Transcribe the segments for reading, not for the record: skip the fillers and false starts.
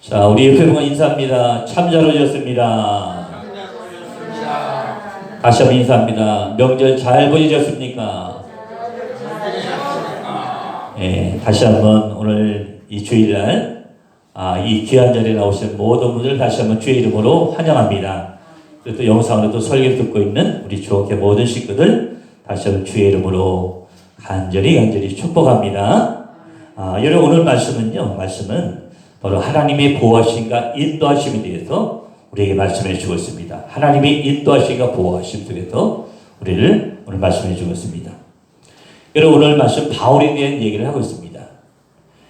자, 우리 옆에 보고 인사합니다. 참 잘 오셨습니다. 다시 한번 인사합니다. 명절 잘 보내셨습니까? 예, 다시 한번 오늘 이 주일날 이 귀한 자리에 나오신 모든 분들 다시 한번 주의 이름으로 환영합니다. 그리고 또 영상으로 또 설교를 듣고 있는 우리 주옥회 모든 식구들 다시 한번 주의 이름으로 간절히 축복합니다. 여러분 오늘 말씀은 바로 하나님의 보호하심과 인도하심에 대해서 우리에게 말씀해 주고 있습니다. 하나님의 인도하심과 보호하심 속에서 우리를 오늘 말씀해 주고 있습니다. 여러분 오늘 말씀 바울에 대한 얘기를 하고 있습니다.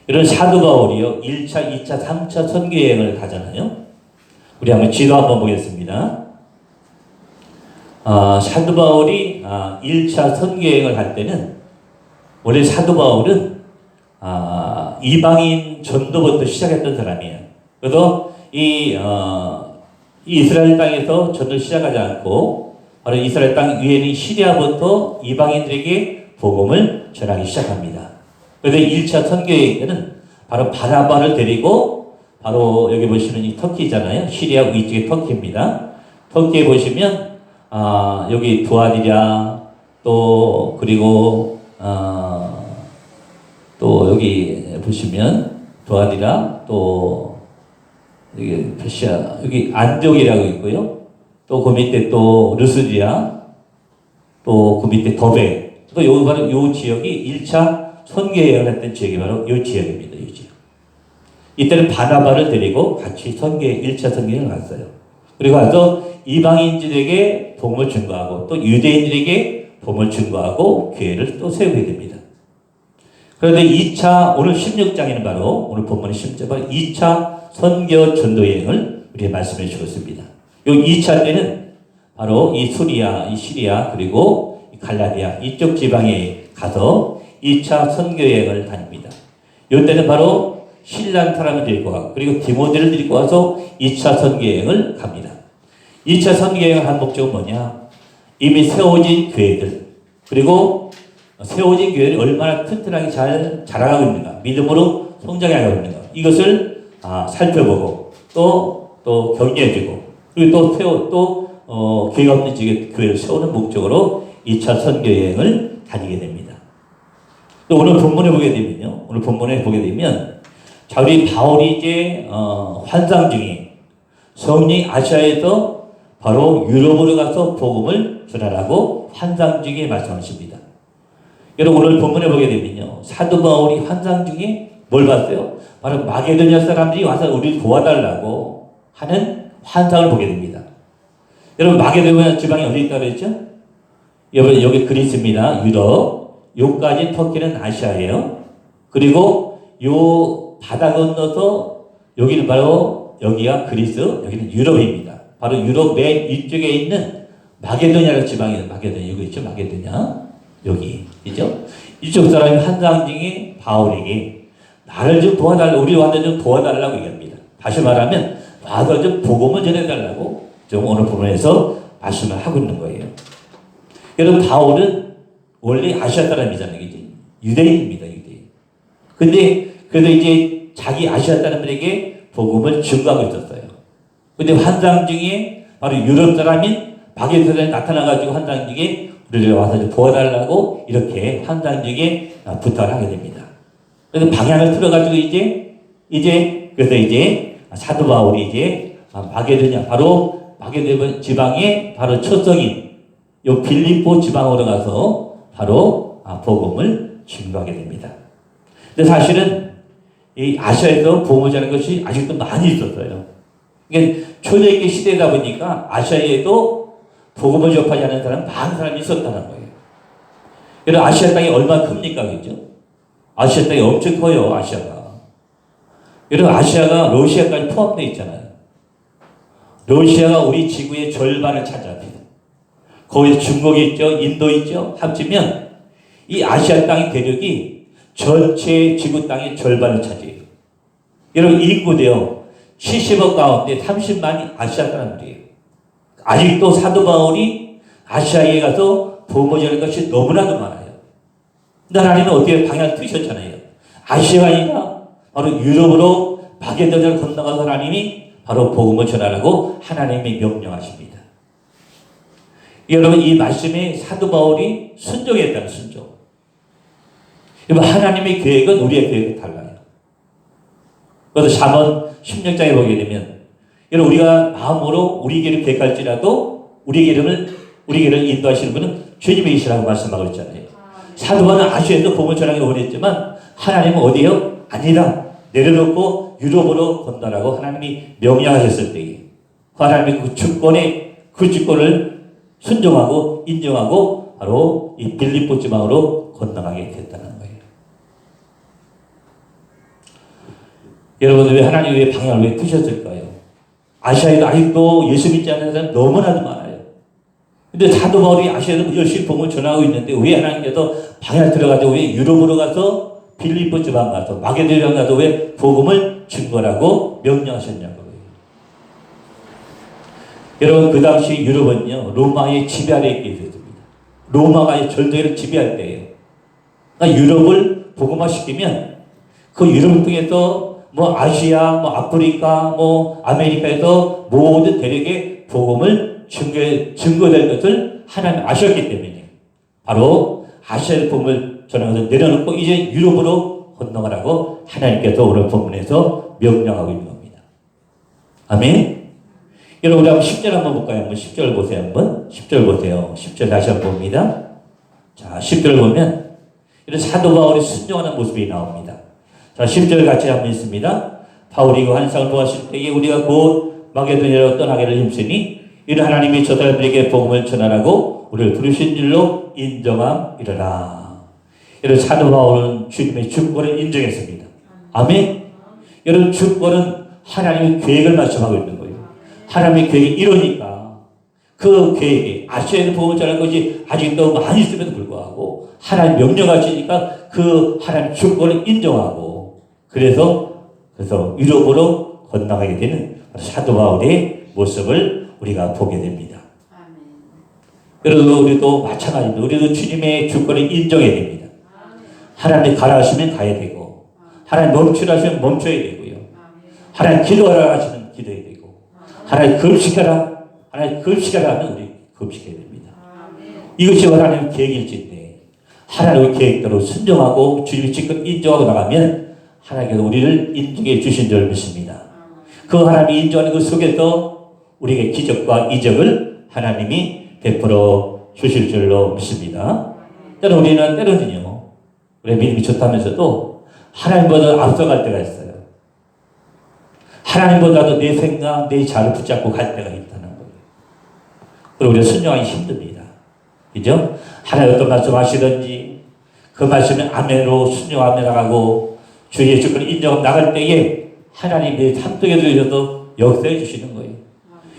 여러분 사도 바울이요 1차, 2차, 3차 선교 여행을 가잖아요. 우리 한번 지도 한번 보겠습니다. 사도 바울이 1차 선교 여행을 할 때는 원래 사도 바울은 이방인 전도부터 시작했던 사람이에요. 그래서 이 이스라엘 땅에서 전도를 시작하지 않고 바로 이스라엘 땅 위에는 시리아부터 이방인들에게 복음을 전하기 시작합니다. 그래서 1차 선교여행에는 바로 바나바를 데리고 바로 여기 보시면 이 터키잖아요. 시리아 위쪽에 터키입니다. 터키에 보시면 여기 두아디랴 또 그리고 또 여기 보시면 두아디라 또 여기 페시아 여기 안디옥이라고 있고요. 또 그 밑에 또 르스디아 또 그 밑에 더베 또 여기 바로 요 지역이 1차 선교 여행을 했던 지역이 바로 요 지역입니다. 요 지역. 이때는 바나바를 데리고 같이 1차 선교여행을 갔어요. 그리고 와서 이방인들에게 복음을 증거하고 또 유대인들에게 복음을 증거하고 교회를 또 세우게 됩니다. 그런데 2차, 오늘 16장에는 바로, 오늘 본문의 16장, 바로 2차 선교 전도 여행을 우리에게 말씀해 주었습니다. 이 2차 때는 바로 이 수리아, 이 시리아, 그리고 이 갈라디아, 이쪽 지방에 가서 2차 선교 여행을 다닙니다. 이때는 바로 신랑 사람을 데리고 가고, 그리고 디모데를 데리고 와서 2차 선교 여행을 갑니다. 2차 선교 여행을 한 목적은 뭐냐? 이미 세워진 교회들, 그리고 세워진 교회를 얼마나 튼튼하게 잘 자라가고 있는가, 믿음으로 성장하고 있는가, 이것을 살펴보고 또 격려해주고, 그리고 또 교회가 없는 지역에 교회를 세우는 목적으로 2차 선교 여행을 다니게 됩니다. 또 오늘 본문에 보게 되면, 자, 우리 바울이 이제 환상 중에 성령이 아시아에서 바로 유럽으로 가서 복음을 전하라고 환상 중에 말씀하십니다. 여러분 오늘 본문에 보게 되면요, 사도 바울이 환상 중에 뭘 봤어요? 바로 마게도냐 사람들이 와서 우리를 도와달라고 하는 환상을 보게 됩니다. 여러분 마게도냐 지방이 어디 있다고 했죠? 여기 그리스입니다. 유럽. 요까지 터키는 아시아예요. 그리고 요 바다 건너서 여기는 바로 여기가 그리스, 여기는 유럽입니다. 바로 유럽 맨 위쪽에 있는 마게도냐라는 지방이에요. 마게도냐 여기 있죠? 마게도냐 여기 그죠? 이쪽 사람이 환상 중에 바울에게 나를 좀 도와달라고, 우리 와서 좀 도와달라고 얘기합니다. 다시 말하면 와서 좀 복음을 전해달라고 좀 오늘 부분에서 말씀을 하고 있는 거예요. 여러분 바울은 원래 아시아 사람이잖아요. 그지? 유대인입니다. 유대인. 근데 그래도 이제 자기 아시아 사람들에게 복음을 증거하고 있었어요. 근데 환상 중에 바로 유럽 사람인 마게도냐에 나타나가지고 환상 중에 우리를 와서 좀 도와달라고 이렇게 환상 중에 부탁을 하게 됩니다. 그래서 방향을 틀어가지고 그래서 사도 바울이 마게도냐, 바로 마게도냐 지방의 바로 초성인 요 빌립보 지방으로 가서 바로 복음을 증거하게 됩니다. 근데 사실은 이 아시아에서 복음을 전하는 것이 아직도 많이 있었어요. 그러니까 초대교회 시대다 보니까 아시아에도 복음을 접하지 않는 사람 많은 사람이 있었다는 거예요. 여러분 아시아 땅이 얼마나 큽니까, 그죠? 아시아 땅이 엄청 커요, 아시아가. 여러분 아시아가 러시아까지 포함되어 있잖아요. 러시아가 우리 지구의 절반을 차지합니다. 거기에 중국이 있죠, 인도 있죠. 합치면 이 아시아 땅의 대륙이 전체 지구 땅의 절반을 차지해요. 여러분 인구도요 70억 가운데 30만이 아시아 사람들이에요. 아직도 사도 바울이 아시아에 가서 복음을 전하는 것이 너무나도 많아요. 근데 하나님은 어떻게 방향을 트셨잖아요. 아시아가 아니라 바로 유럽으로 마게도냐를 건너가서 하나님이 바로 복음을 전하라고 하나님이 명령하십니다. 여러분, 이 말씀에 사도 바울이 순종했다는 순종. 여러분, 하나님의 계획은 우리의 계획은 달라요. 그래서 잠언 16장에 보게 되면, 여러분, 우리가 마음으로 우리 길을 계획할지라도 우리 길을 인도하시는 분은 주님이시라고 말씀하고 있잖아요. 사도 바울은 아시아에서 복음을 전하기를 원했지만 하나님은 어디요? 아니다. 내려놓고 유럽으로 건너라고 하나님이 명령하셨을 때에 하나님의 그 주권을 순종하고 인정하고 바로 이 빌립보 지방으로 건너가게 됐다는 거예요. 여러분, 왜 하나님이 왜 방향을 왜 트셨을까요? 아시아에도 아직도 예수 믿지 않는 사람 너무나도 많아요. 근데 사도 바울이 아시아에도 열심히 복음을 전하고 있는데 왜 하나님께서 방향을 들어가지고 왜 유럽으로 가서 빌립보 지방 가서 마게도냐 가서 왜 복음을 증거라고 명령하셨냐고요. 여러분, 그 당시 유럽은요 로마의 지배 아래에 있게 있었습니다. 로마가 전쟁을 지배할 때예요. 그러니까 유럽을 복음화시키면 그 유럽을 통해서 뭐 아시아, 뭐 아프리카, 뭐 아메리카에서 모든 대륙의 복음을 증거될 것을 하나님 아셨기 때문에 바로 아시아의 복음을 전하면서 내려놓고 이제 유럽으로 건너가라고 하나님께서 오늘 본문에서 명령하고 있는 겁니다. 아멘. 여러분, 우리 한번 10절 한번 볼까요? 한번 10절 보세요. 한번 10절 보세요. 10절 다시 한번 봅니다. 자, 10절 보면 이런 사도 바울이 순종하는 모습이 나옵니다. 자, 10절 같이 한번 있습니다. 바울이 그 환상을 보았을 때에 우리가 곧 마게도냐로 떠나기를 힘쓰니 이는 하나님이 저 사람들에게 복음을 전하라고 우리를 부르신 줄로 인정함이러라. 여러분, 사도 바울은 주님의 주권을 인정했습니다. 아멘. 여러분, 주권은 하나님의 계획을 말씀하고 있는 거예요. 하나님의 계획이 이러니까 그 계획이 아시아에는 복음을 전할 것이 아직도 많이 있음에도 불구하고 하나님 명령하시니까 그 하나님 주권을 인정하고 그래서 유럽으로 건너가게 되는 사도 바울의 모습을 우리가 보게 됩니다. 여러분, 우리도 마찬가지입니다. 우리도 주님의 주권을 인정해야 됩니다. 하나님 가라 하시면 가야 되고 하나님 멈추라 하시면 멈춰야 되고요. 하나님 기도하라 하시면 기도해야 되고 하나님 금식하라 하면 우리 금식해야 됩니다. 이것이 하나님의 계획일진데 하나님의 계획대로 순종하고 주님의 직권 인정하고 나가면 하나님께서 우리를 인정해 주신 줄 믿습니다. 그 하나님이 인정하는 그 속에서 우리에게 기적과 이적을 하나님이 베풀어 주실 줄로 믿습니다. 때로 우리는 때로는요 우리 믿음이 좋다면서도 하나님보다 앞서갈 때가 있어요. 하나님보다도 내 생각, 내 자를 붙잡고 갈 때가 있다는 거예요. 그리고 우리가 순종하기 힘듭니다. 그죠? 하나님 어떤 말씀 하시든지 그 말씀에 아멘으로 순종하며 나가고 주의 주권을 인정하고 나갈 때에 하나님의 참속에 들으셔서 역사해 주시는 거예요.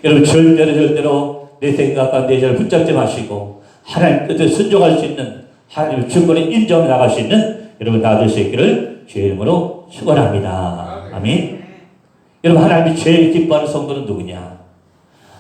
여러분, 절대로 내 생각과 내 자를 붙잡지 마시고 하나님 뜻에 순종할 수 있는 하나님의 주권을 인정하며 나갈 수 있는 여러분 나될 수 있기를 주의 이름으로 축원합니다. 아멘. 여러분, 하나님이 제일 기뻐하는 성도는 누구냐?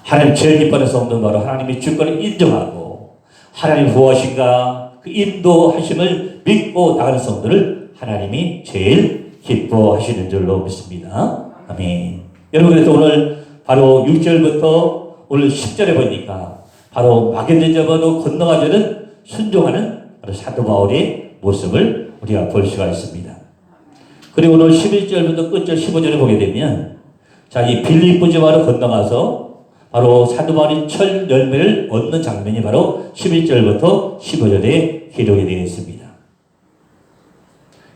하나님 제일 기뻐하는 성도는 바로 하나님의 주권을 인정하고 하나님 무엇인가 그 인도하심을 믿고 나가는 성도를 하나님이 제일 기뻐하시는 줄로 믿습니다. 아멘. 여러분, 그래서 오늘 바로 6절부터 오늘 10절에 보니까 바로 마게도냐로 건너가자는 순종하는 바로 사도 바울의 모습을 우리가 볼 수가 있습니다. 그리고 오늘 11절부터 끝절 15절에 보게 되면 자, 이 빌립보 지방으로 건너가서 바로 사도 바울이 철 열매를 얻는 장면이 바로 11절부터 15절에 기록이 되어 있습니다.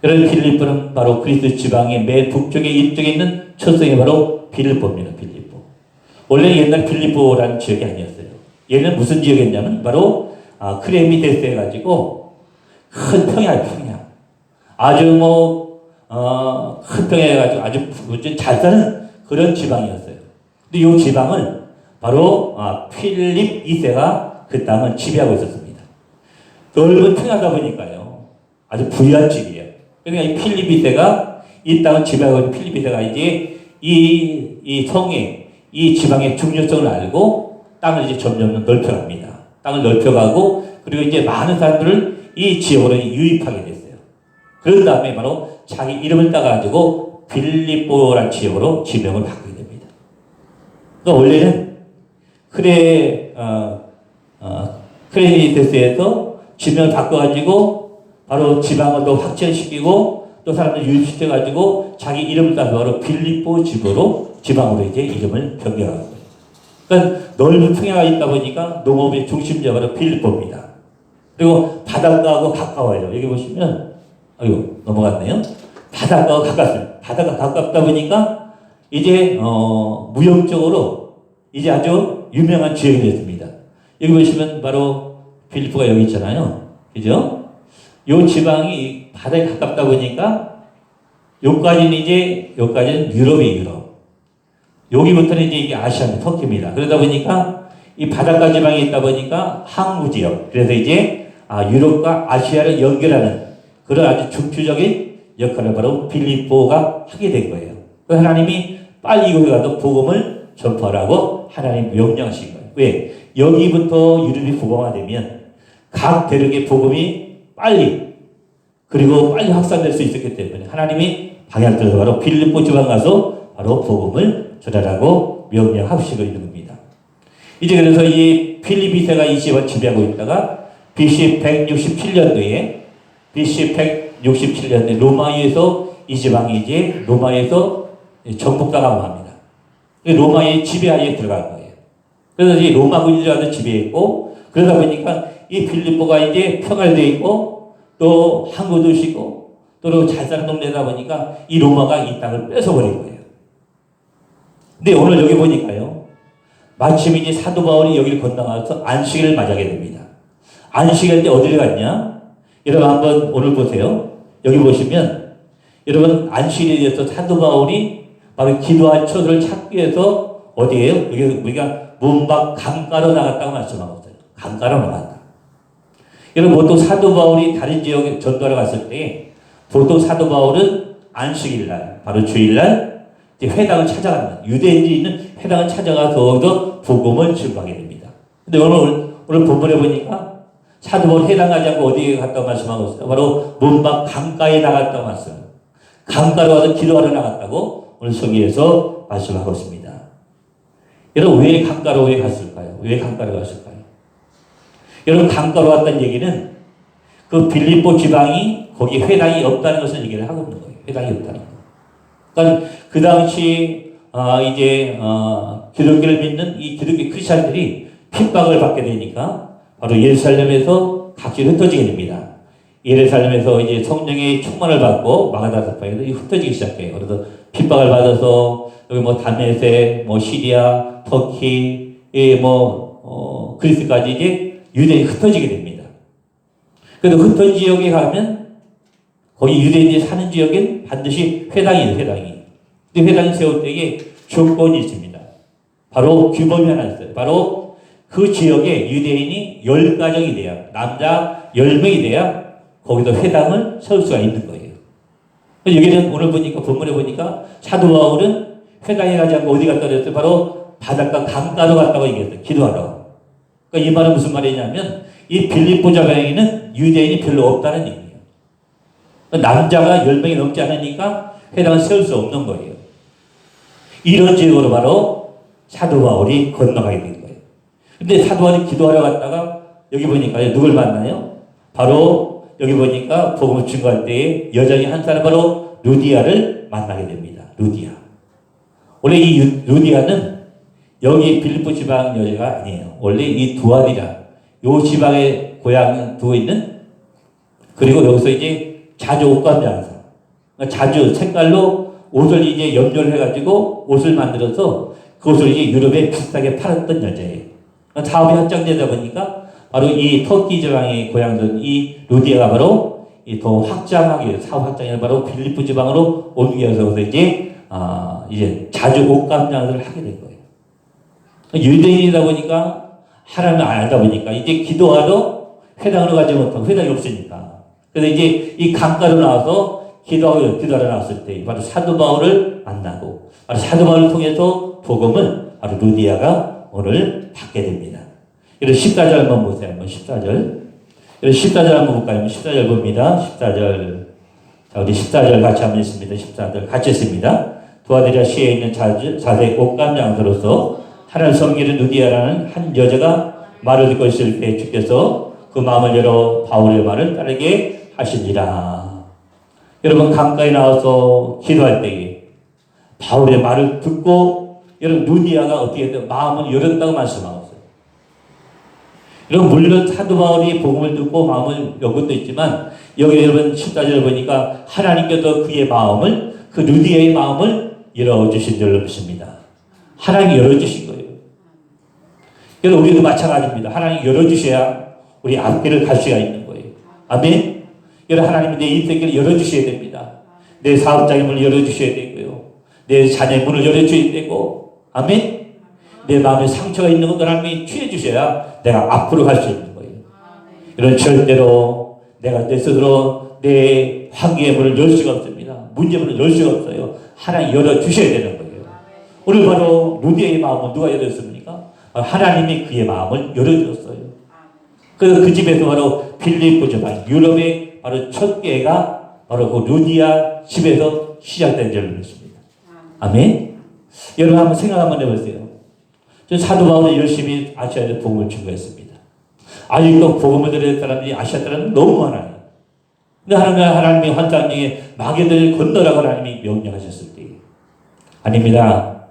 여러분, 빌립보는 바로 그리스 지방의 맨 북쪽에 이쪽에 있는 첫성이 바로 빌립보입니다. 빌립보. 원래 옛날 빌립보라는 지역이 아니었어요. 얘는 무슨 지역이었냐면 바로 크레미데스 해가지고 큰 평야. 아주 큰 평야 해가지고 아주 잘 사는 그런 지방이었어요. 근데 이 지방을 바로 필립 2세가 그 땅을 지배하고 있었습니다. 넓은 평야다 보니까요 아주 부유한 집이에요. 그러니까 이 필립 2세가 이 땅을 지배하고 있는 필립 2세가 이제 이 성에 이 지방의 중요성을 알고 땅을 이제 점점 넓혀갑니다. 땅을 넓혀가고 그리고 이제 많은 사람들을 이 지역으로 유입하게 됐어요. 그런 다음에 바로 자기 이름을 따가지고 빌립보란 지역으로 지명을 바꾸게 됩니다. 그러니까 원래는 크레니테스에서 지명을 바꿔가지고 바로 지방을 또 확장시키고 또 사람들 유치해가지고 자기 이름을 따서 바로 빌립보 지방으로 이제 이름을 변경한 거예요. 그러니까 넓은 평야가 있다 보니까 농업의 중심지가 바로 빌립보입니다. 그리고 바닷가하고 가까워요. 여기 보시면, 넘어갔네요. 바닷가하고 가깝습니다. 바닷가 가깝다 보니까 이제, 무역적으로 이제 아주 유명한 지역이 됐습니다. 여기 보시면 바로 빌립보가 여기 있잖아요. 그죠? 요 지방이 바다에 가깝다 보니까 여기까지는 유럽이에요, 유럽. 여기부터는 이제 이게 아시아입니다. 터키입니다. 그러다 보니까 이 바닷가 지방에 있다 보니까 항구 지역. 그래서 이제 유럽과 아시아를 연결하는 그런 아주 중추적인 역할을 바로 빌립보가 하게 된 거예요. 그래서 하나님이 빨리 이곳에 가서 복음을 전파하라고 하나님 명령하신 거예요. 왜? 여기부터 유럽이 복음화되면 각 대륙의 복음이 빨리 확산될 수 있었기 때문에 하나님이 방향을 들어서 바로 빌립보 지방 가서 바로 복음을 전하라고 명령하시고 있는 겁니다. 이제 그래서 이 필립 2세가 이 지역을 지배하고 있다가 BC 167년도에 로마에서 이 지방이 이제 로마에서 정복당하고 합니다. 로마의 지배하에 들어간 거예요. 그래서 이제 로마군인들한테 지배했고 그러다 보니까 이 빌립보가 이제 평화되어 있고 또 항구 도시고 또 잘 사는 동네다 보니까 이 로마가 이 땅을 뺏어버린 거예요. 근데 오늘 여기 보니까요. 마침 이제 사도 바울이 여기를 건너가서 안식일을 맞이하게 됩니다. 안식일 때 어디를 갔냐? 여러분 한번 오늘 보세요. 여기 보시면 여러분 안식일에 대해서 사도 바울이 바로 기도할 처소를 찾기 위해서 어디에요? 여기 우리가 문밖 강가로 나갔다고 말씀하고 있어요. 강가로 나갔다. 여러분 보통 사도 바울이 다른 지역에 전도하러 갔을 때 보통 사도 바울은 안식일날 바로 주일날 회당을 찾아가는 유대인들이 있는 회당을 찾아가서 거기서 복음을 증거하게 됩니다. 근데 오늘 본문에 보니까 사도 바울 회당 가지 않고 어디에 갔다고 말씀하고 있어요? 바로 문밖 강가에 나갔다고 말씀해요. 강가로 가서 기도하러 나갔다고 오늘 성경에서 말씀하고 있습니다. 여러분 왜 강가로 갔을까요? 왜 강가로 갔을까요? 여러분 강가로 갔다는 얘기는 그 빌립보 지방이 거기 회당이 없다는 것을 얘기를 하고 있는 거예요. 회당이 없다는 거. 그러니까 그 당시 기독교를 믿는 이 기독교 크리스천들이 핍박을 받게 되니까 바로 예루살렘에서 각지로 흩어지게 됩니다. 예루살렘에서 이제 성령의 충만을 받고 마가다사파에서 흩어지기 시작해요. 그래서 핍박을 받아서 여기 다메섹, 시리아, 터키, 그리스까지 이제 유대인이 흩어지게 됩니다. 그래서 흩어진 지역에 가면 거기 유대인들이 사는 지역엔 반드시 회당이에요, 회당이. 근데 회당이 세울 때에 조건이 있습니다. 바로 규범이 하나 있어요. 바로 그 지역에 유대인이 10가정이 돼야, 남자 10명이 돼야 거기서 회당을 세울 수가 있는 거예요. 여기는 오늘 보니까, 본문에 보니까 사도 바울은 회당에 가지 않고 어디 갔다 그랬어요? 바로 바닷가 강가로 갔다고 얘기했어요. 기도하러. 그러니까 이 말은 무슨 말이냐면 이 빌립보 지방에는 유대인이 별로 없다는 얘기예요. 남자가 10명이 넘지 않으니까 회당을 세울 수 없는 거예요. 이런 지역으로 바로 사도 바울이 건너가게 된 거예요. 근데 사도 바울이 기도하러 갔다가 여기 보니까 누굴 만나요? 바로 여기 보니까 복음을 증거할 때에 여자의 한 사람 바로 루디아를 만나게 됩니다. 루디아. 원래 이 루디아는 여기 빌립보 지방 여자가 아니에요. 원래 이 두아디라 요 지방에 고향 두고 있는 그리고 여기서 이제 자주 옷감 장사. 자주 색깔로 옷을 이제 염료를 해가지고 옷을 만들어서 그것을 이제 유럽에 비싸게 팔았던 여자예요. 사업이 확장되다 보니까 바로 이 터키 지방의 고향된 이 루디아가 바로 더 확장하기 위해서 사업 확장이 바로 빌립보 지방으로 옮겨서 이제 자주 옷감 장사를 하게 된 거예요. 유대인이다 보니까 하나님을 알다 보니까 이제 기도하러 회당으로 가지 못하고 회당이 없으니까 그래서 이제 이 강가로 나와서 기도하러 나왔을 때 바로 사도 바울을 만나고 바로 사도 바울을 통해서 복음을 바로 루디아가 오늘 받게 됩니다. 이런 14절 한번 보세요. 한번 14절. 이런 14절 한번 볼까요? 14절 봅니다. 14절. 자, 우리 14절 같이 한번 있습니다. 14절 같이 했습니다. 두아디라 시에 있는 자색 옷감 장소로서 하나님 섬기는 누디아라는 한 여자가 말을 듣고 있을 때 주께서 그 마음을 열어 바울의 말을 따르게 하시니라. 여러분 강가에 나와서 기도할 때에 바울의 말을 듣고 여러분 누디아가 어떻게 했어요? 마음을 열었다고 말씀하고 있어요. 여러분 물론 사도 바울이 복음을 듣고 마음을 연 것도 있지만 여기 여러분 14절을 보니까 하나님께서 그의 마음을 그 누디아의 마음을 열어주신 줄로 믿습니다. 하나님이 열어주신 거예요. 여러분 우리도 마찬가지입니다. 하나님이 열어주셔야 우리 앞길을 갈 수가 있는 거예요. 아멘. 여러분 하나님이 내 인생길을 열어주셔야 됩니다. 내 사업장의 문을 열어주셔야 되고요. 내 자녀의 문을 열어주셔야 되고 아멘. 내 마음에 상처가 있는 것도 하나님이 취해주셔야 내가 앞으로 갈 수 있는 거예요. 이런 절대로 내가 내 스스로 내 환경의 문을 열 수가 없습니다. 문제의 문을 열 수가 없어요. 하나님 열어주셔야 되는 거예요. 오늘 바로 루디아의 마음은 누가 열었습니까? 하나님이 그의 마음을 열어주었어요. 그래서 그 집에서 바로 빌립보 지방 유럽의 바로 첫 교회가 바로 그 루디아 집에서 시작된 줄로 믿습니다. 아멘. 여러분 한번 생각 한번 해보세요. 저 사도 바울이 열심히 아시아에 복음을 증거했습니다. 아직도 복음을 들을 사람들이 아시아 사람은 너무 많아요. 근데 하나님이 환상 중에 마귀들을 건너라고 하나님이 명령하셨을 때 아닙니다.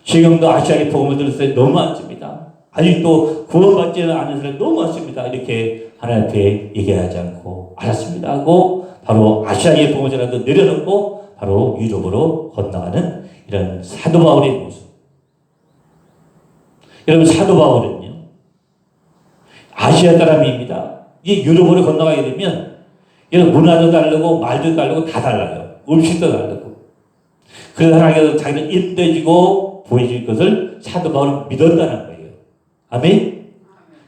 지금도 아시아에 복음을 들을 사람이 너무 많습니다. 아직도 구원받지 않은 사람이 너무 많습니다. 이렇게 하나님 앞에 얘기하지 않고 알았습니다 하고 바로 아시아의 복음을 전하도 내려놓고 바로 유럽으로 건너가는 이런 사도 바울의 모습. 여러분 사도 바울은요 아시아 사람입니다. 이 유럽으로 건너가게 되면 여러분 문화도 다르고 말도 다르고 다 달라요. 음식도 다르고. 그래서 하나님께서 자기는 인도해주고 보여줄 것을 사도 바울은 믿었다는 거예요. 아멘.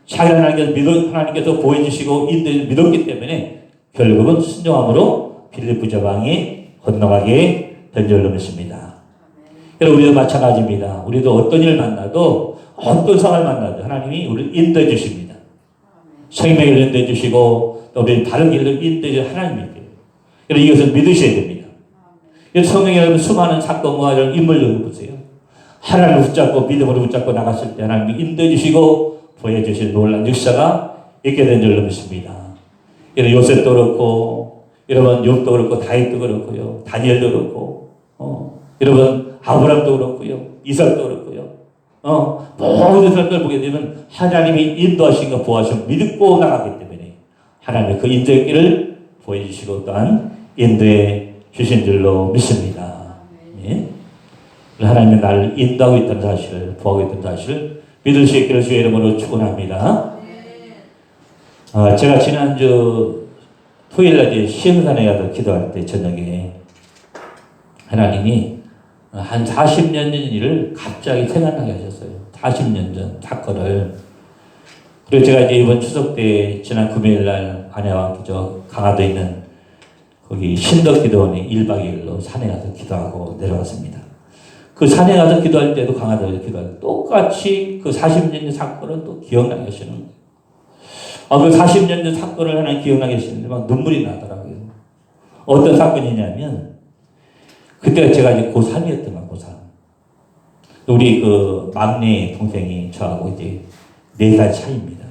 자기 하나님께서 보여주시고 인도해 믿었기 때문에 결국은 순종함으로 빌립보 지방에 건너가게 된 줄로 믿습니다. 여러분 우리도 마찬가지입니다. 우리도 어떤 일을 만나도 어떤 상황을 만나도 하나님이 우리를 인도해 주십니다. 생명을 인도해 주시고 또 우리를 바른 길로 인도해 주시는 하나님이에요. 여러분 이것을 믿으셔야 됩니다. 성경에 여러분 수많은 사건과 이런 인물들을 보세요. 하나님을 붙잡고 믿음으로 붙잡고 나갔을 때 하나님이 인도해 주시고 보여주시는 놀라운 역사가 있게 된 줄로 믿습니다. 여러분 요셉도 그렇고 여러분 욥도 그렇고 다윗도 그렇고요. 다니엘도 그렇고 여러분 아브라함도 그렇고요. 이삭도 그렇고요. 모든 사람들 보게 되면 하나님이 인도하신 것 보아서 믿고 나가기 때문에 하나님의 그 인도의 길을 보여주시고 또한 인도해 주신 줄로 믿습니다. 예? 하나님이 나를 인도하고 있다는 사실을 보하고 있다는 사실을 믿을 수 있기를 주의 이름으로 축원합니다. 제가 지난주 토요일날 시흥산에 가서 기도할 때 저녁에 하나님이 한 40년 전 일을 갑자기 생각나게 하셨어요. 40년 전 사건을. 그래서 제가 이제 이번 추석 때 지난 금요일 날 아내와 강화도에 있는 거기 신덕기도원에 1박 2일로 산에 가서 기도하고 내려왔습니다. 그 산에 가서 기도할 때도 강화도에서 기도할 때 똑같이 그 40년 전 사건을 또 기억나게 하시는 거예요. 그 40년 전 사건을 하나 기억나게 하시는데 막 눈물이 나더라고요. 어떤 사건이냐면 그때가 제가 이제 고3이었던 거예요, 고3. 우리 그 막내 동생이 저하고 이제 4살 차이입니다.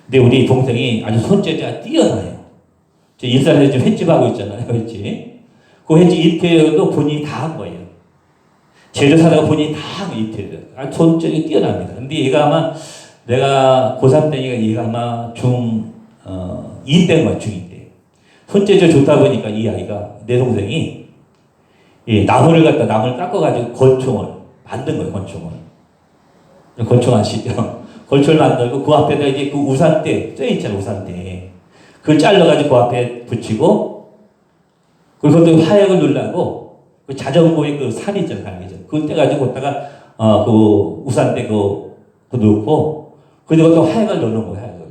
근데 우리 동생이 아주 손재주가 뛰어나요. 저 일산에서 지금 횟집하고 있잖아요, 횟집. 그 횟집 인테리어도 본인이 다 한 거예요. 재료 사다가 본인이 다 한 인테리어. 아주 손재주가 뛰어납니다. 근데 얘가 아마 내가 고3 때니까 얘가 아마 중2 때인 거야, 중2 때. 손재주 좋다 보니까 이 아이가, 내 동생이 나무를 깎아가지고 권총을 만든 거예요, 권총을. 권총 아시죠? 권총을 만들고 그 앞에다 이제 그 우산대, 쇠있잖아요, 우산대. 그걸 잘라가지고 그 앞에 붙이고, 그리고 그것도 화약을 누르고, 그 자전거에 그 산 있잖아요, 그걸 떼가지고 거기다가, 그 우산대 그거 넣고, 그리고 또 화약을 넣는 거예요, 화약을.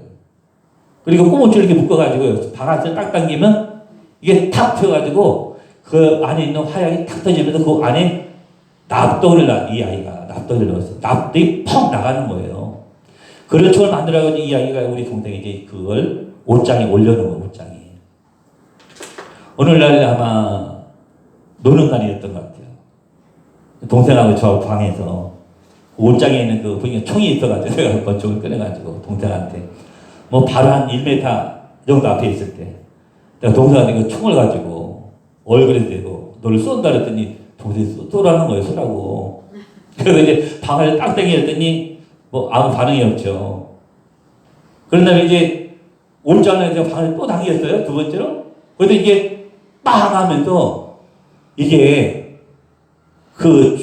그리고 꼬무줄 이렇게 묶어가지고, 방아쇠 딱 당기면, 이게 탁 펴가지고, 그 안에 있는 화약이 탁 터지면서 그 안에 납독을 이 아이가 납독을 넣었어요. 납독이 펑 나가는 거예요. 그런 총을 만들어가지고 이 아이가 우리 동생이 이제 그걸 옷장에 올려놓은 거예요, 옷장에. 오늘날 아마 노는 날이었던 것 같아요. 동생하고 저 방에서 옷장에 있는 그 보니까 총이 있어가지고 제가 권총을 꺼내가지고 동생한테 뭐 바로 한 1m 정도 앞에 있을 때 내가 동생한테 그 총을 가지고 얼굴에 대고 너를 쏜다 그랬더니 동생이 쏘라는 거예요. 쏘라고. 그래서 이제 방을 딱 당겼더니 뭐 아무 반응이 없죠. 그런 다음에 이제 옷장에 제가 방을 또 당겼어요. 두 번째로. 그래도 이게 빵 하면서 이게 그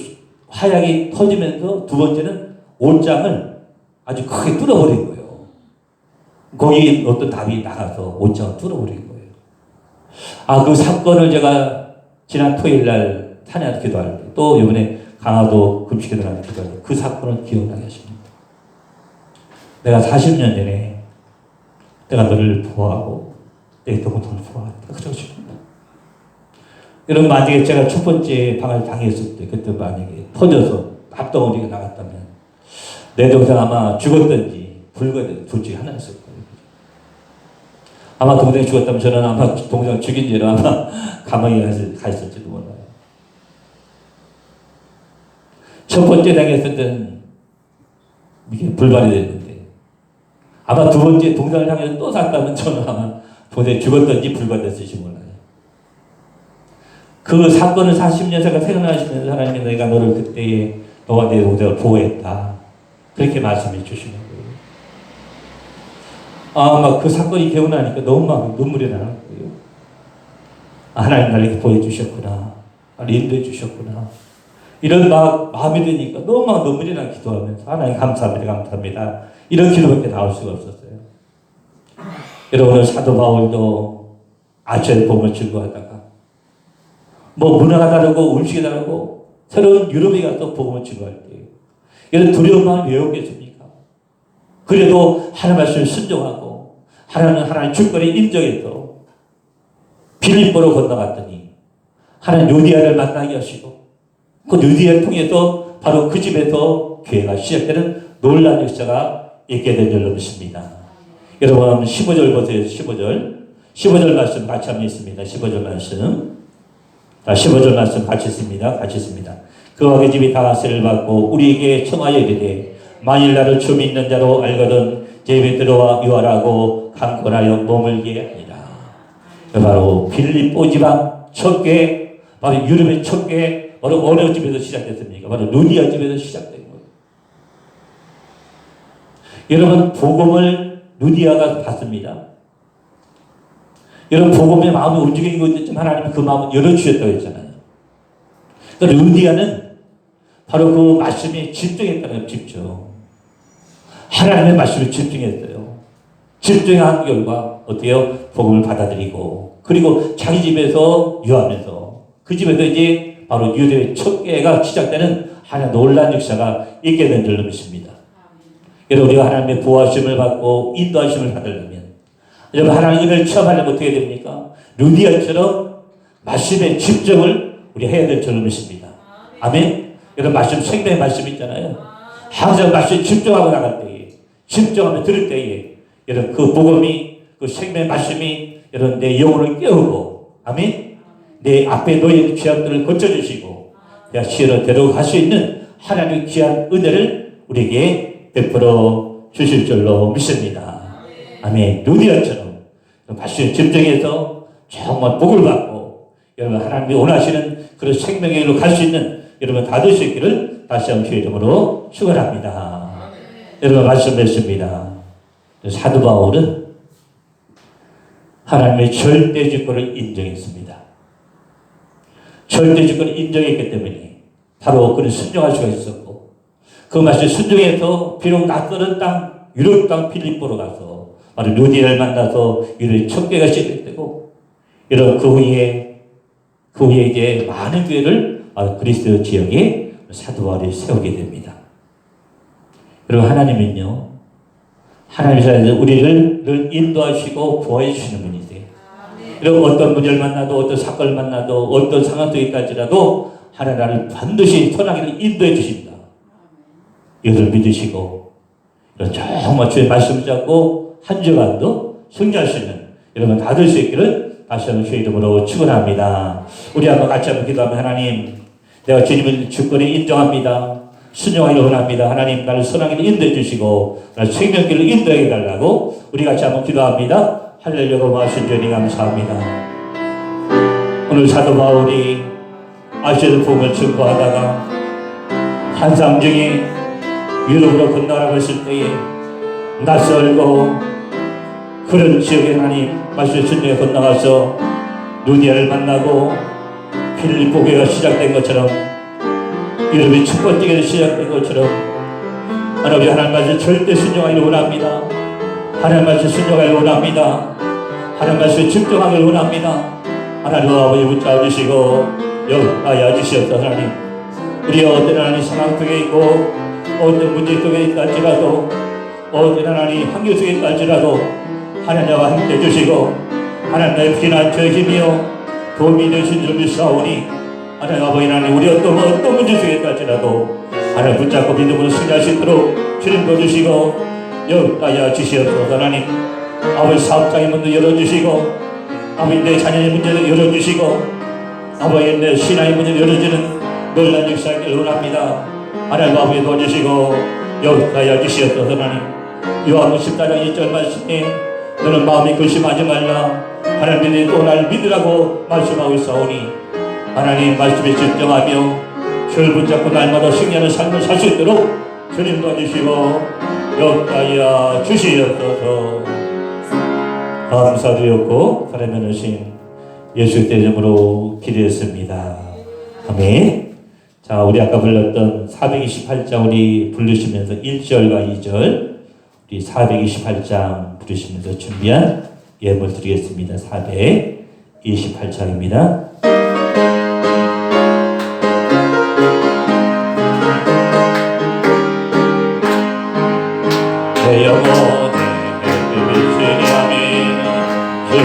화약이 터지면서 두 번째는 옷장을 아주 크게 뚫어버린 거예요. 거기 어떤 답이 나가서 옷장을 뚫어버린 거예요. 아, 그 사건을 제가 지난 토요일 날 찬양 기도할 때, 또 이번에 강화도 금식기도할 때 기도할 때 그 사건을 기억나게 하십니다. 내가 40년 전에 내가 너를 보호하고 내 동생을 보호하겠다. 그러고 싶습니다. 여러분, 만약에 제가 첫 번째 방을 당했을 때, 그때 만약에 터져서 앞덩어리가 나갔다면 내 동생 아마 죽었든지 불거든지 둘 중에 하나였을 거예요. 아마 동생이 죽었다면 저는 아마 동생을 죽인 죄로 아마 감옥에 가 있을지도 몰라요. 첫 번째 당했을 때는 이게 불발이 됐는데 아마 두 번째 동생을 향해서 또 샀다면 저는 아마 동생이 죽었든지 불발됐을지 몰라요. 그 사건을 40년 제가 생각하시면서 하나님이 내가 너를 그때에 너와 내 동생을 보호했다. 그렇게 말씀해 주시는 거예요. 아, 막 그 사건이 기억나니까 너무 막 눈물이 나는 거예요. 아, 하나님 나를 이렇게 보여주셨구나. 나를 인도해 주셨구나. 이런 막 마음이 드니까 너무 막 눈물이 나 기도하면서 하나님 감사합니다. 감사합니다. 이런 기도밖에 나올 수가 없었어요. 여러분, 오늘 사도 바울도 아시아의 복음을 증거하다가 뭐 문화가 다르고 음식이 다르고 새로운 유럽에 가서 복음을 증거할 때예요. 이런 두려운 마음이 왜 오겠습니까? 그래도 하나님 말씀을 순종하고 하나님 주권을 인정해서 빌립보로 건너갔더니 하나님 루디아를 만나게 하시고 그 루디아를 통해서 바로 그 집에서 교회가 시작되는 놀라운 역사가 있게 된 줄로 믿습니다. 여러분 15절 보세요. 15절 말씀 같이 한번 있습니다. 15절 말씀. 15절 말씀 같이 있습니다. 같이 있습니다. 그와 그 집이 다 세를 받고 우리에게 청하여 이르되 만일 나를 주 믿는 자로 알거든 집에 들어와 유하라고 강권하여 머물게 하니라. 바로 빌립보 지방 첫 교회, 바로 유럽의 첫 교회, 바로 어느 집에서 시작됐습니까? 바로 루디아 집에서 시작된 거예요. 여러분, 복음을 루디아가 받습니다. 여러분, 복음의 마음이 움직이는 것도 하나님이 그 마음을 열어주셨다고 했잖아요. 그러니까 루디아는 바로 그 말씀에 집중했다는 거예요. 집중. 하나님의 말씀에 집중했어요. 집중한 결과 어때요? 복음을 받아들이고 그리고 자기 집에서 유하면서 그 집에서 이제 바로 유대의 첫 교회가 시작되는 하나님의 놀라운 역사가 있게 된 줄로 믿습니다. 여러분, 우리가 하나님의 보호하심을 받고 인도하심을 받으려면 여러분, 하나님의 은혜를 체험하려면 어떻게 됩니까? 루디아처럼 말씀에 집중을 우리 해야 될 줄로 믿습니다. 아멘. 여러분, 말씀 생명의 말씀 있잖아요. 항상 말씀에 집중하고 나갈 때에 집중하며 들을 때에 여러분 그 복음이 그 생명의 말씀이 여러분 내 영혼을 깨우고 아멘. 내 앞에 놓인 죄악들을 고쳐주시고 내가 시로 데려갈 수 있는 하나님의 귀한 은혜를 우리에게 베풀어 주실 줄로 믿습니다. 아멘. 루디아처럼 말씀에 집중해서 정말 복을 받고 여러분 하나님이 원하시는 그런 생명의 길로 갈 수 있는 여러분 다 될 수 있기를 다시 한번 주의 이름으로 축원합니다. 여러분 말씀 뵙습니다. 사도 바울은 하나님의 절대 주권을 인정했습니다. 절대 주권을 인정했기 때문에 바로 그를 순종할 수가 있었고 그 말씀에 순종해서 비록 낯설은 땅 유럽 땅 필립보로 가서 바로 루디아를 만나서 유럽의 첫 교회가 시작되고 이런 그 후에 이제 많은 교회를 그리스도 지역에 사도 바울이 세우게 됩니다. 여러분, 하나님은요, 하나님께서 우리를 늘 인도하시고 보호해 주시는 분이세요. 여러분, 어떤 분을 만나도 어떤 사건을 만나도 어떤 상황 속에까지라도 하나님을 반드시 선하게 인도해 주십니다. 이것을 믿으시고 정말 주의 말씀을 잡고 한 주간도 승리할 수 있는 여러분 다 될 수 있기를 다시 한번 주의 이름으로 축원합니다. 우리 한번 같이 한번 기도하면 하나님, 내가 주님을 주권에 인정합니다. 순종하기를 원합니다. 하나님, 나를 선하게 인도해 주시고 나를 생명길을 인도해 달라고 우리 같이 한번 기도합니다. 할렐루야. 고마우신 주님 감사합니다. 오늘 사도 바울이 아시아의 복음을 증거하다가 한상중에 유럽으로 건너가라고 했을 때에 낯설고 그런 지역에 하나님 말씀의 순종에 건너가서 루디아를 만나고 필립보 교회가 시작된 것처럼 유럽의 첫 번째 교회가 시작된 것처럼 하나님, 하나님 말씀 절대 순종하기를 원합니다. 하나님 말씀 순종하기를 원합니다. 하나님 말씀에 집중하기를 원합니다. 하나님 아버지 붙잡으시고 여기까지 주시옵소서. 하나님, 우리가 어떤 하나님 상황 속에 있고 어떤 문제 속에 있다 할지라도 어떤 하나님 환경 속에 있다 할지라도 하나님과 함께 해주시고 하나님의 피난처 힘이요 도움이 되신 줄 믿사오니 하나님 아버지, 하나님 우리 어떤 문제 속에 있다 할지라도 하나님 붙잡고 믿음으로 승리할 수 있도록 주님 도와주시고 여기까지 주시옵소서. 하나님 아버지, 사업장의 문도 열어주시고 아버지, 내 자녀의 문제를 열어주시고 아버지, 내 신앙의 문제를 열어주는 놀라운 역사를 원합니다. 하나님 아버지 도와주시고 여기까지 주시옵소서. 하나님, 요한복음 14장 1절 말씀에 너는 마음에 근심하지 말라. 하나님이 또 나를 믿으라고 말씀하고 있사오니 하나님 말씀에 집중하며 주를 붙잡고 날마다 승리하는 삶을 살 수 있도록 주님 도와주시고 여기까지 주시옵소서. 감사드렸고 사랑하는 오신 예수 이름으로 기도했습니다. 아멘. 자, 우리 아까 불렀던 428장 우리 부르시면서 1절과 2절 우리 428장 부르시면서 준비한 예물 드리겠습니다. 428장입니다. 내 영혼에 빛이 아멘 주여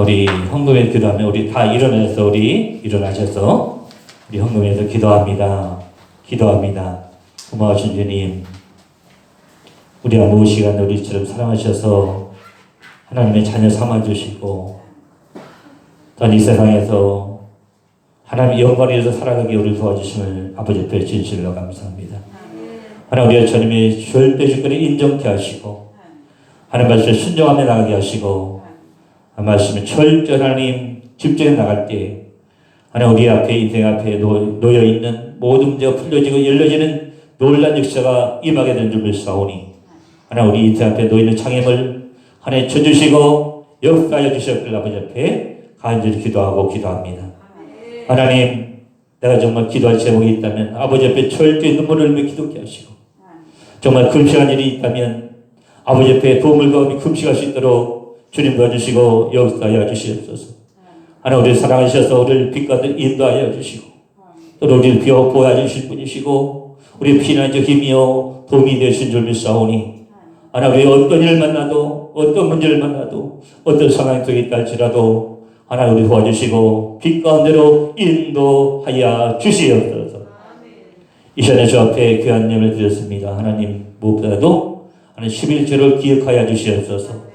우리 헌금에 기도하면 우리 다 일어나서 우리 일어나셔서 우리 헌금에서 기도합니다. 기도합니다. 고마우신 주님, 우리가 모든 시간 우리처럼 사랑하셔서 하나님의 자녀 삼아주시고 또한 이 세상에서 하나님의 영광을 위해서 살아가게 우리를 도와주심을 아버지 앞에 진실로 감사합니다. 하나님, 우리가 주님의 절대 주권을 인정케 하시고 하나님 말씀에 순종하며 나가게 하시고 말씀에 철저히 하나님 집중해 나갈 때 하나님 우리 앞에 인생 앞에 놓여있는 모든 문제가 풀려지고 열려지는 놀란 역사가 임하게 된 줄 믿사오니 하나님 우리 인생 앞에 놓여있는 장애물 하나님 쳐주시고 역사하여 주셨길 아버지 앞에 간절히 기도합니다. 하나님, 내가 정말 기도할 제목이 있다면 아버지 앞에 철저히 눈물을 흘리며 기도케 하시고 정말 금식한 일이 있다면 아버지 앞에 도움을 구하며 금식할 수 있도록 주님 도와주시고 역사하여 주시옵소서. 하나님, 우리를 사랑하셔서 우리를 빛과 인도하여 주시고 또 우리를 보호하여 주실 분이시고 우리 피난처 힘이요 도움이 되신 줄 믿사오니 하나님, 우리 어떤 일을 만나도 어떤 문제를 만나도 어떤 상황 속에 있다 할지라도 하나님 우리 도와주시고 빛 가운데로 인도하여 주시옵소서. 이 시간에 주 앞에 귀한 예물을 드렸습니다. 하나님, 무엇보다도 하나님 11절을 기억하여 주시옵소서.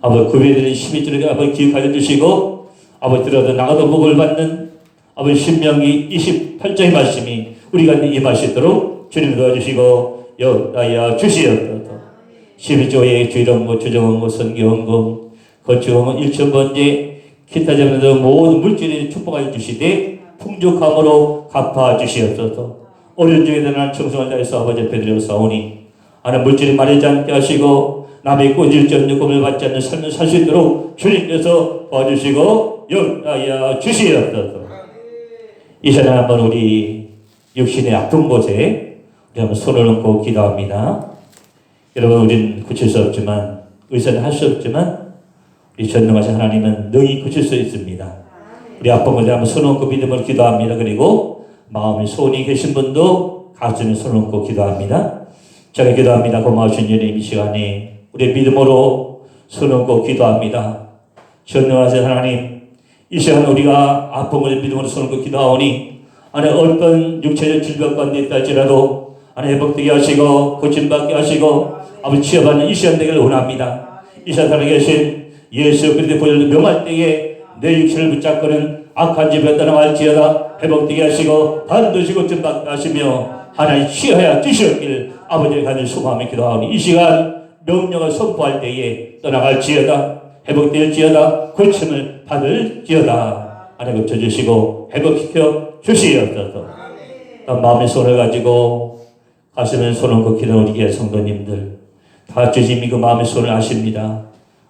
아버지, 구별되는 11절을 아버지 기억하여 주시고 아버지 들어도 나가도 복을 받는 아버지 신명기 28장의 말씀이 우리 가운데 임하시도록 주님 도와주시고 여기하여 주시옵소서. 12조의 주일원고, 주정원고, 선교원고, 건축원고, 일천번제, 기타 제물들 모든 물질의 축복을 주시되 풍족함으로 갚아주시옵소서. 어려운 중에 대한 청성을 다해서 아버지 앞에 드려사오니 하나님 물질이 마르지 않게 하시고 남의 꼰질지 않는 꿈을 받지 않는 삶을 살 수 있도록 주님께서 도와주시고 역하여 주시옵소서. 이 시간에 한번 우리 육신의 아픈 곳에 우리 한번 손을 얹고 기도합니다. 여러분, 우리는 고칠 수 없지만, 의사는 할 수 없지만 우리 전능하신 하나님은 능히 고칠 수 있습니다. 우리 아픈 곳에 한번 손 얹고 믿음으로 기도합니다. 그리고 마음에 소원이 계신 분도 가슴에 손 얹고 기도합니다. 제가 기도합니다. 고마우신 주님, 이 시간에 우리 믿음으로 손 얹고 기도합니다. 전능하신 하나님, 이 시간 우리가 아픈 곳에 믿음으로 손 얹고 기도하오니 안에 어떤 육체적 질병 가운데 있다 할지라도 안에 회복되게 하시고 고침받게 하시고 아버지 치유받는 이 시간 되기를 원합니다. 이 시간 살아 계신 예수 그리스도의 보혈로 명할 때에 내 육체를 붙잡고는 악한 집에 떠나갈지어다 회복되게 하시고 반드시 고침받게 하시며 하나님 치유하여 주시옵길 아버지의 간을 수고하며 기도하오니 이 시간 명령을 선포할 때에 떠나갈지어다 회복될지어다 고침을 받을지어다 하나님 고쳐주시고 회복시켜 주시옵소서. 마음의 손을 가지고 가슴에 손을 얹고 기도하는 우리 성도님들 다 주님이 그 마음의 손을 아십니다.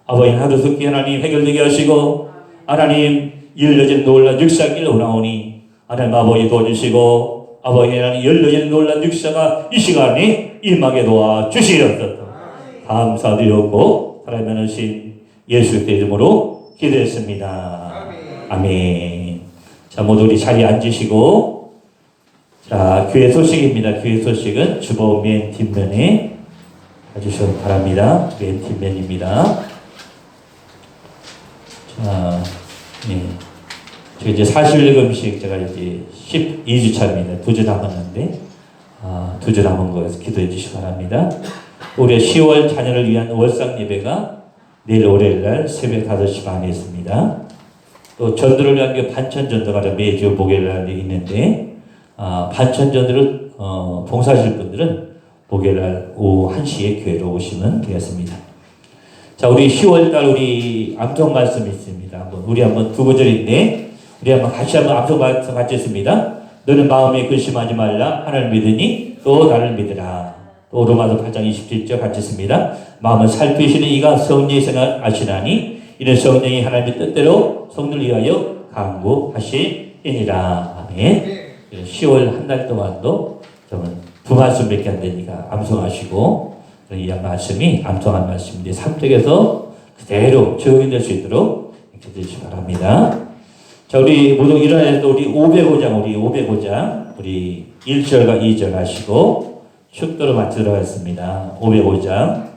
아버지 하루속히 하나님 해결되게 하시고 하나님 열려진 놀란 역사길 원하오니 하나님 아버지 도와주시고 아버지 하나님 열려진 놀란 역사가 이 시간에 임하게 도와주시옵소서. 감사드렸고 하나님 하신 예수 그리스도의 이름으로 기도했습니다. 아멘. 자, 모두 우리 자리에 앉으시고 자, 교회 소식입니다. 교회 소식은 주보 맨 뒷면에 봐주시기 바랍니다. 맨 뒷면입니다. 자, 네. 저 이제 40일 금식 제가 이제 12주 차입니다. 2주 남았는데, 2주 남은 거에서 기도해 주시기 바랍니다. 올해 10월 자녀를 위한 월상 예배가 내일 월요일 날 새벽 5시 반에 있습니다. 또 전도를 위한 게 반천 전도가 매주 목요일 날 있는데, 반천 전도를 봉사하실 분들은 목요일 날 오후 1시에 교회로 오시면 되겠습니다. 자, 우리 10월 달 우리 암송 말씀이 있습니다. 우리 한번 두 구절인데, 우리 한번 같이 한번 암송 말씀 같이 했습니다. 너는 마음에 근심하지 말라. 하나님을 믿으니 또 나를 믿으라. 또 로마서 8장 27절 같이 했습니다. 마음을 살피시는 이가 성령의 생각을 아시나니 이는 성령이 하나님의 뜻대로 성도를 위하여 강구하시니라. 아멘. 10월 한 달 동안도 저는 두 말씀밖에 안 되니까 암송하시고 이 말씀이 암송한 말씀인데 3덕에서 그대로 적용될 수 있도록 해주시기 바랍니다. 자, 우리 모두 일어나서 우리 505장 우리 1절과 2절 하시고 축도로 마치도록 하겠습니다. 505장